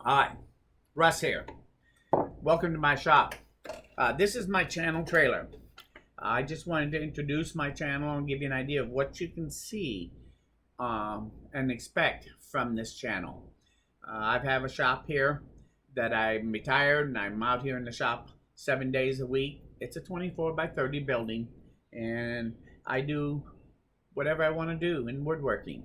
Hi, Russ here. Welcome to my shop. This is my channel trailer. I just wanted to introduce my channel and give you an idea of what you can see and expect from this channel. I have a shop here that I'm retired and I'm out here in the shop 7 days a week. It's a 24 by 30 building and I do whatever I want to do in woodworking.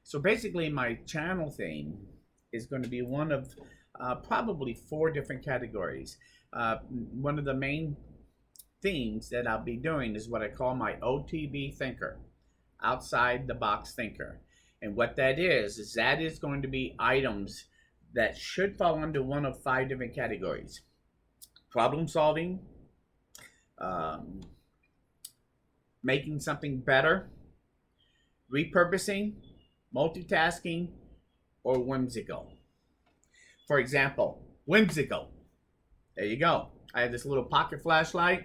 So basically my channel theme is going to be one of probably 4 different categories. One of the main themes that I'll be doing is what I call my OTB thinker, outside the box thinker. And what that is that is going to be items that should fall under one of 5 different categories: problem solving, um, making something better, repurposing, multitasking, or whimsical. For example, whimsical. There you go. I have this little pocket flashlight.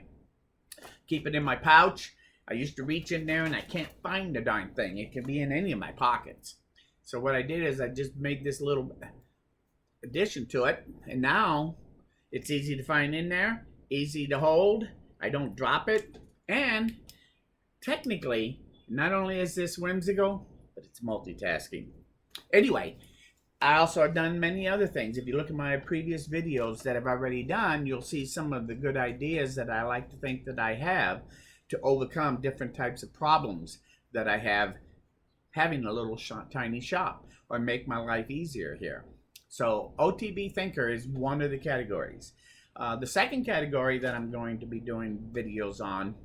Keep it in my pouch. I used to reach in there and I can't find the darn thing. It can be in any of my pockets. So what I did is I just made this little addition to it. And now it's easy to find in there, easy to hold. I don't drop it. And technically, not only is this whimsical, but it's multitasking. Anyway, I also have done many other things. If you look at my previous videos that I've already done, you'll see some of the good ideas that I like to think that I have to overcome different types of problems that I have having a little tiny shop or make my life easier here. So OTB Thinker is one of the categories. The second category that I'm going to be doing videos on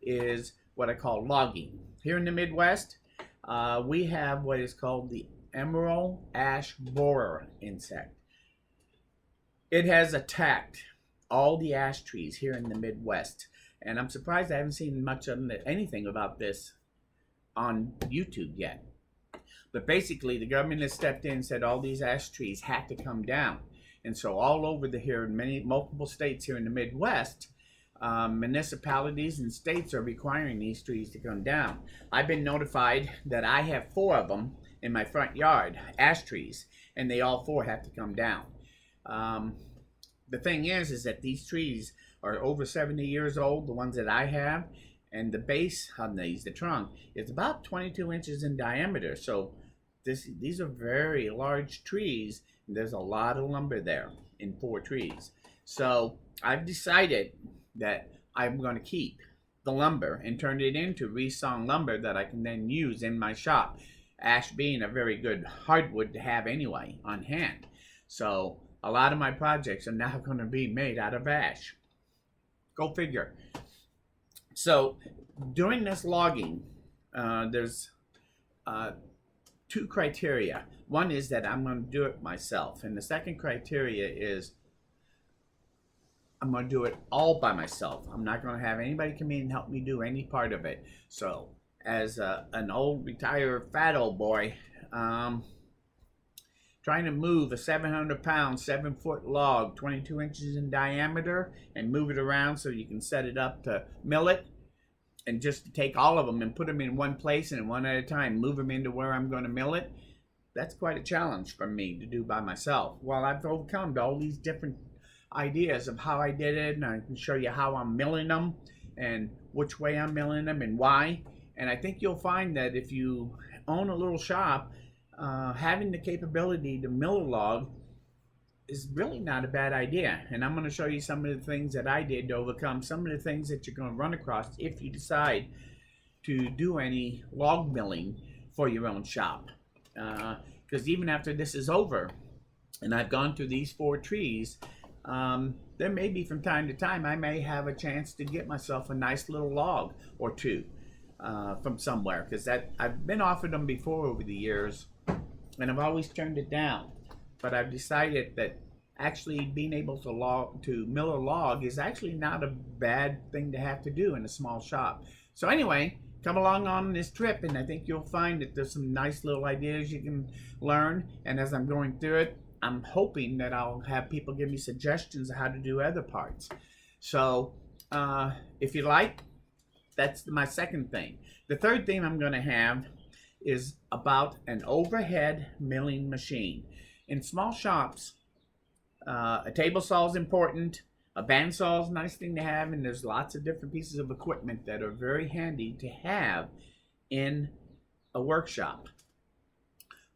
is what I call logging. Here in the Midwest, we have what is called the emerald ash borer insect. It has attacked all the ash trees here in the Midwest, and I'm surprised I haven't seen much of anything about this on YouTube yet. But basically, the government has stepped in and said all these ash trees had to come down, and so all over here in multiple states here in the Midwest, municipalities and states are requiring these trees to come down. I've been notified that I have 4 of them in my front yard, ash trees, and they all 4 have to come down. The thing is that these trees are over 70 years old, the ones that I have, and the base on these, the trunk, is about 22 inches in diameter. So these are very large trees, and there's a lot of lumber there in 4 trees. So I've decided that I'm going to keep the lumber and turn it into resawn lumber that I can then use in my shop. Ash being a very good hardwood to have anyway on hand. So a lot of my projects are now going to be made out of ash. Go figure. So during this logging, there's 2 criteria. One is that I'm going to do it myself. And the second criteria is I'm going to do it all by myself. I'm not going to have anybody come in and help me do any part of it. So as an old retired fat old boy, trying to move a 700-pound, 7-foot log, 22 inches in diameter, and move it around so you can set it up to mill it, and just to take all of them and put them in one place and one at a time, move them into where I'm going to mill it, that's quite a challenge for me to do by myself. Well, I've overcome all these different ideas of how I did it, and I can show you how I'm milling them and which way I'm milling them and why. And I think you'll find that if you own a little shop, having the capability to mill a log is really not a bad idea. And I'm going to show you some of the things that I did to overcome some of the things that you're going to run across if you decide to do any log milling for your own shop. Because even after this is over and I've gone through these 4 trees, there may be from time to time I may have a chance to get myself a nice little log or 2 from somewhere, because I've been offered them before over the years and I've always turned it down. But I've decided that actually being able to mill a log is actually not a bad thing to have to do in a small shop. So anyway, come along on this trip and I think you'll find that there's some nice little ideas you can learn, and as I'm going through it, I'm hoping that I'll have people give me suggestions of how to do other parts. So if you like, that's my second thing. The third thing I'm going to have is about an overhead milling machine. In small shops, a table saw is important. A bandsaw is a nice thing to have, and there's lots of different pieces of equipment that are very handy to have in a workshop.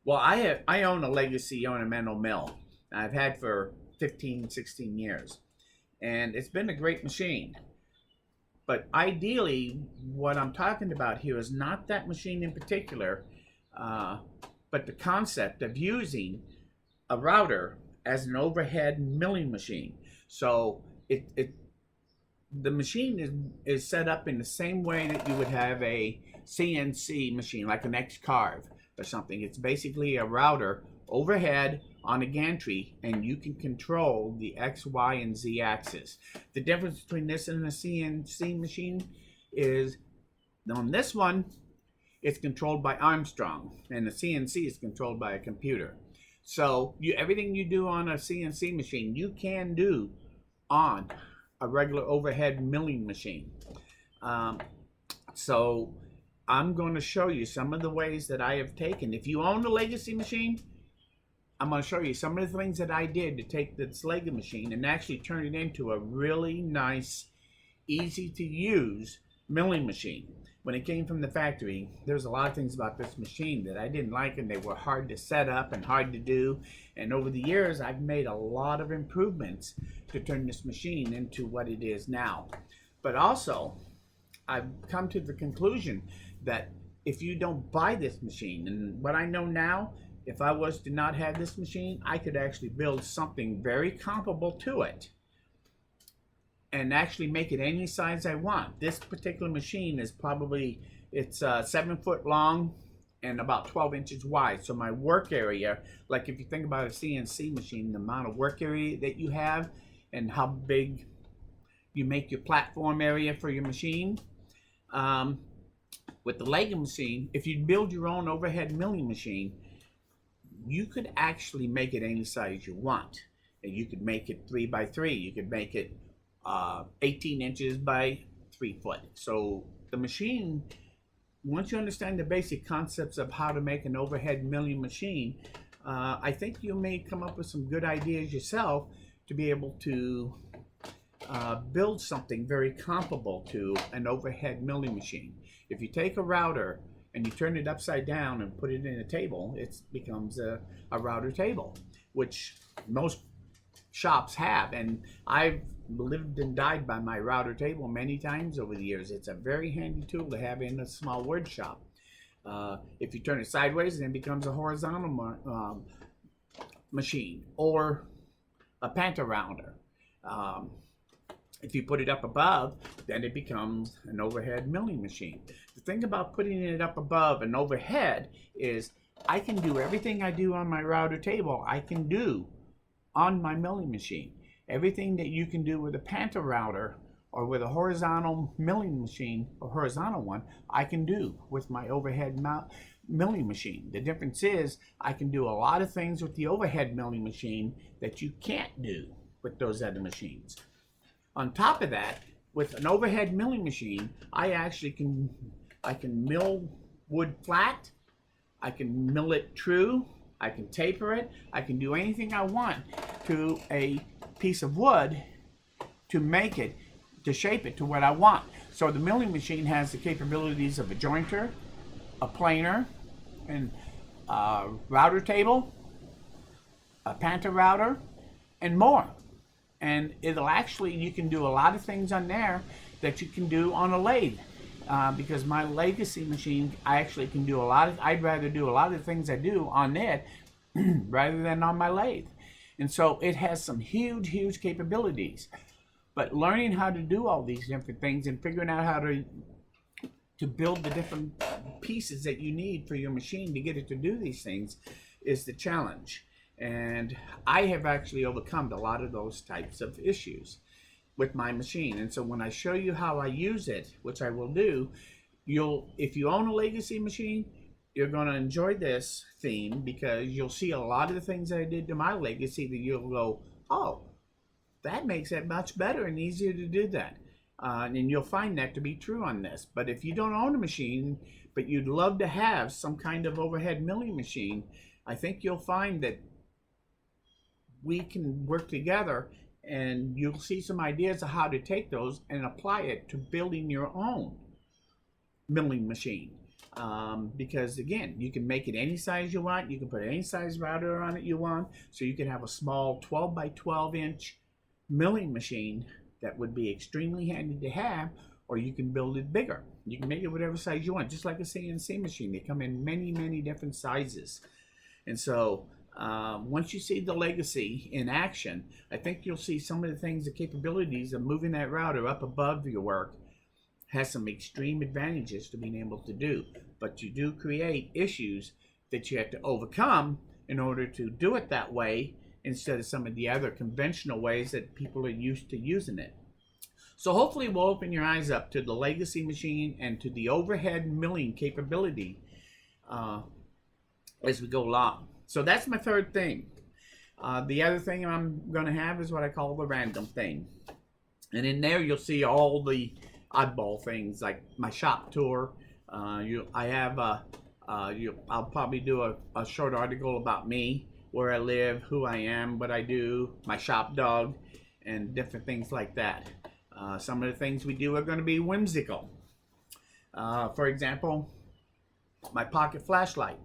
Well, I own a legacy ornamental mill. I've had for 15, 16 years, and it's been a great machine. But ideally, what I'm talking about here is not that machine in particular, but the concept of using a router as an overhead milling machine. So the machine is set up in the same way that you would have a CNC machine, like an X-Carve or something. It's basically a router overhead on a gantry, and you can control the X, Y, and Z axis. The difference between this and a CNC machine is on this one, it's controlled by Armstrong, and the CNC is controlled by a computer. So everything you do on a CNC machine, you can do on a regular overhead milling machine. So I'm going to show you some of the ways that I have taken. If you own a legacy machine, I'm going to show you some of the things that I did to take this Lego machine and actually turn it into a really nice, easy to use milling machine. When it came from the factory, there's a lot of things about this machine that I didn't like, and they were hard to set up and hard to do. And over the years, I've made a lot of improvements to turn this machine into what it is now. But also, I've come to the conclusion that if you don't buy this machine, and what I know now, if I was to not have this machine, I could actually build something very comparable to it and actually make it any size I want. This particular machine is probably, it's 7 foot long and about 12 inches wide. So my work area, like if you think about a CNC machine, the amount of work area that you have and how big you make your platform area for your machine. With the Lego machine, if you build your own overhead milling machine, you could actually make it any size you want. And you could make it 3 by 3. You could make it 18 inches by 3 foot. So the machine, once you understand the basic concepts of how to make an overhead milling machine, I think you may come up with some good ideas yourself to be able to build something very comparable to an overhead milling machine. If you take a router and you turn it upside down and put it in a table, it becomes a router table, which most shops have. And I've lived and died by my router table many times over the years. It's a very handy tool to have in a small wood shop. If you turn it sideways, then it becomes a horizontal machine or a panta rounder. If you put it up above, then it becomes an overhead milling machine. The thing about putting it up above and overhead is I can do everything I do on my router table, I can do on my milling machine. Everything that you can do with a panta router or with a horizontal milling machine, or horizontal one, I can do with my overhead milling machine. The difference is I can do a lot of things with the overhead milling machine that you can't do with those other machines. On top of that, with an overhead milling machine, I actually can mill wood flat, I can mill it true, I can taper it, I can do anything I want to a piece of wood to make it, to shape it to what I want. So the milling machine has the capabilities of a jointer, a planer, and a router table, a panta router, and more. And it'll actually, you can do a lot of things on there that you can do on a lathe. Because my legacy machine, I actually can do a lot of, I'd rather do a lot of the things I do on it rather than on my lathe. And so it has some huge, huge capabilities. But learning how to do all these different things and figuring out how to build the different pieces that you need for your machine to get it to do these things is the challenge. And I have actually overcome a lot of those types of issues with my machine. And so when I show you how I use it, which I will do, if you own a legacy machine, you're going to enjoy this theme because you'll see a lot of the things that I did to my legacy that you'll go, oh, that makes it much better and easier to do that. And you'll find that to be true on this. But if you don't own a machine, but you'd love to have some kind of overhead milling machine, I think you'll find that we can work together, and you'll see some ideas of how to take those and apply it to building your own milling machine. Because again, you can make it any size you want. You can put any size router on it you want. So you can have a small 12 by 12 inch milling machine that would be extremely handy to have, or you can build it bigger. You can make it whatever size you want, just like a CNC machine. They come in many, many different sizes. And so once you see the Legacy in action, I think you'll see some of the things, the capabilities of moving that router up above your work has some extreme advantages to being able to do. But you do create issues that you have to overcome in order to do it that way, instead of some of the other conventional ways that people are used to using it. So hopefully we'll open your eyes up to the Legacy machine and to the overhead milling capability as we go along. So that's my third thing. The other thing I'm going to have is what I call the random thing. And in there you'll see all the oddball things, like my shop tour. I'll probably do a short article about me, where I live, who I am, what I do, my shop dog, and different things like that. Some of the things we do are going to be whimsical. For example, my pocket flashlight.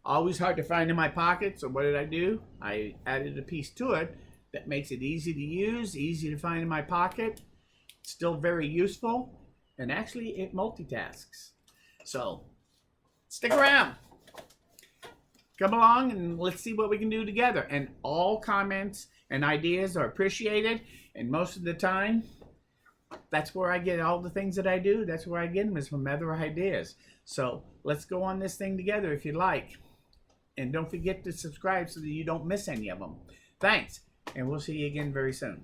Always hard to find in my pocket, so what did I do? I added a piece to it that makes it easy to use, easy to find in my pocket, still very useful, and actually it multitasks. So stick around. Come along and let's see what we can do together. And all comments and ideas are appreciated. And most of the time, that's where I get all the things that I do. That's where I get them, is from other ideas. So let's go on this thing together if you like. And don't forget to subscribe so that you don't miss any of them. Thanks. And we'll see you again very soon.